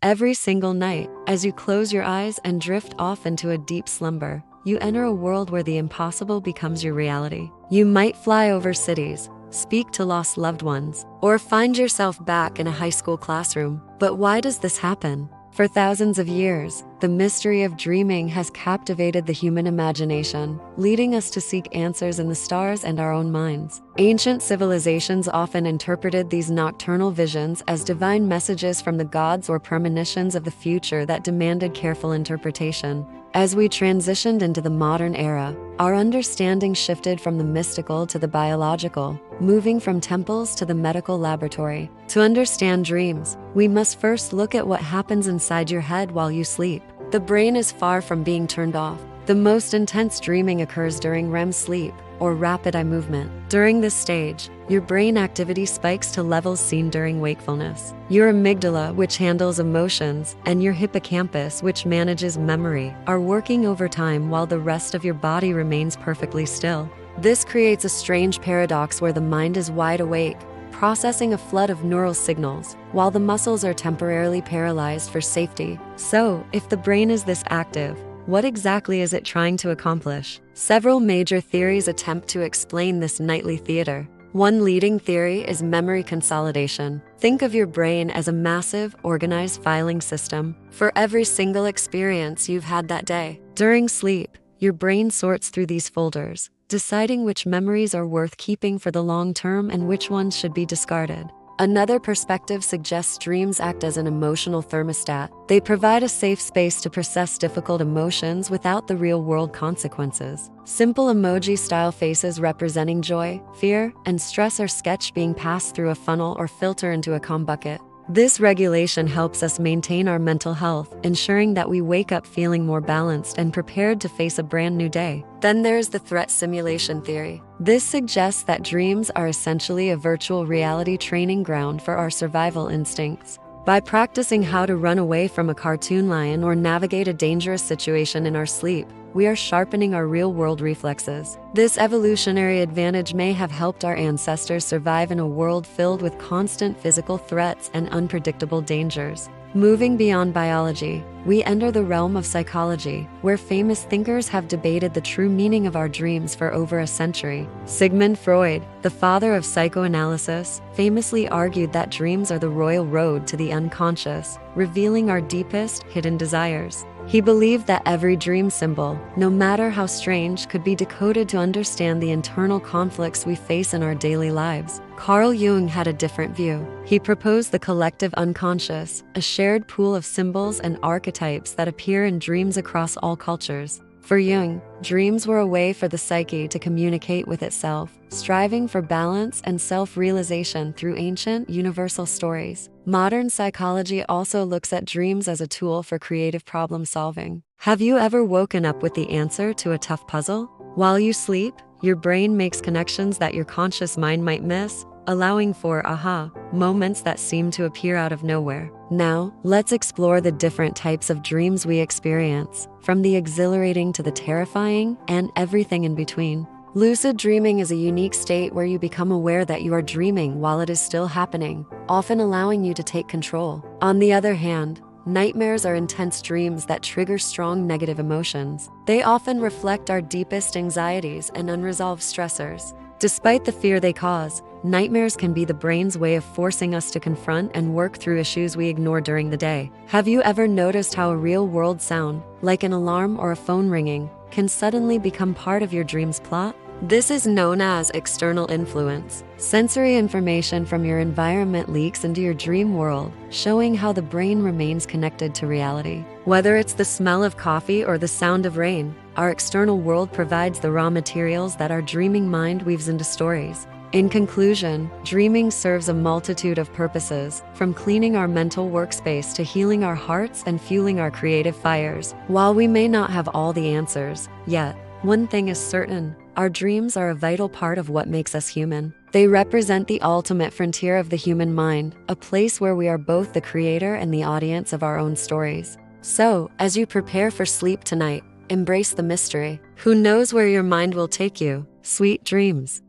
Every single night, as you close your eyes and drift off into a deep slumber, you enter a world where the impossible becomes your reality. You might fly over cities, speak to lost loved ones, or find yourself back in a high school classroom. But why does this happen? For thousands of years, the mystery of dreaming has captivated the human imagination, leading us to seek answers in the stars and our own minds. Ancient civilizations often interpreted these nocturnal visions as divine messages from the gods or premonitions of the future that demanded careful interpretation. As we transitioned into the modern era, our understanding shifted from the mystical to the biological, moving from temples to the medical laboratory. To understand dreams, we must first look at what happens inside your head while you sleep. The brain is far from being turned off. The most intense dreaming occurs during REM sleep, or rapid eye movement. During this stage, your brain activity spikes to levels seen during wakefulness. Your amygdala, which handles emotions, and your hippocampus, which manages memory, are working overtime while the rest of your body remains perfectly still. This creates a strange paradox where the mind is wide awake, processing a flood of neural signals, while the muscles are temporarily paralyzed for safety. So, if the brain is this active, what exactly is it trying to accomplish? Several major theories attempt to explain this nightly theater. One leading theory is memory consolidation. Think of your brain as a massive, organized filing system for every single experience you've had that day. During sleep, your brain sorts through these folders, deciding which memories are worth keeping for the long term and which ones should be discarded. Another perspective suggests dreams act as an emotional thermostat. They provide a safe space to process difficult emotions without the real-world consequences. Simple emoji-style faces representing joy, fear, and stress are sketched being passed through a funnel or filter into a calm bucket. This regulation helps us maintain our mental health, ensuring that we wake up feeling more balanced and prepared to face a brand new day. Then there's the threat simulation theory. This suggests that dreams are essentially a virtual reality training ground for our survival instincts. By practicing how to run away from a cartoon lion or navigate a dangerous situation in our sleep, we are sharpening our real-world reflexes. This evolutionary advantage may have helped our ancestors survive in a world filled with constant physical threats and unpredictable dangers. Moving beyond biology, we enter the realm of psychology, where famous thinkers have debated the true meaning of our dreams for over a century. Sigmund Freud, the father of psychoanalysis, famously argued that dreams are the royal road to the unconscious, revealing our deepest, hidden desires. He believed that every dream symbol, no matter how strange, could be decoded to understand the internal conflicts we face in our daily lives. Carl Jung had a different view. He proposed the collective unconscious, a shared pool of symbols and archetypes that appear in dreams across all cultures. For Jung, dreams were a way for the psyche to communicate with itself, striving for balance and self-realization through ancient, universal stories. Modern psychology also looks at dreams as a tool for creative problem-solving. Have you ever woken up with the answer to a tough puzzle? While you sleep, your brain makes connections that your conscious mind might miss, allowing for aha moments that seem to appear out of nowhere. Now, let's explore the different types of dreams we experience, from the exhilarating to the terrifying, and everything in between. Lucid dreaming is a unique state where you become aware that you are dreaming while it is still happening, often allowing you to take control. On the other hand, nightmares are intense dreams that trigger strong negative emotions. They often reflect our deepest anxieties and unresolved stressors. Despite the fear they cause, nightmares can be the brain's way of forcing us to confront and work through issues we ignore during the day. Have you ever noticed how a real-world sound, like an alarm or a phone ringing, can suddenly become part of your dream's plot? This is known as external influence. Sensory information from your environment leaks into your dream world, showing how the brain remains connected to reality. Whether it's the smell of coffee or the sound of rain, our external world provides the raw materials that our dreaming mind weaves into stories. In conclusion, dreaming serves a multitude of purposes, from cleaning our mental workspace to healing our hearts and fueling our creative fires. While we may not have all the answers yet, one thing is certain: our dreams are a vital part of what makes us human. They represent the ultimate frontier of the human mind, a place where we are both the creator and the audience of our own stories. So, as you prepare for sleep tonight, embrace the mystery. Who knows where your mind will take you? Sweet dreams.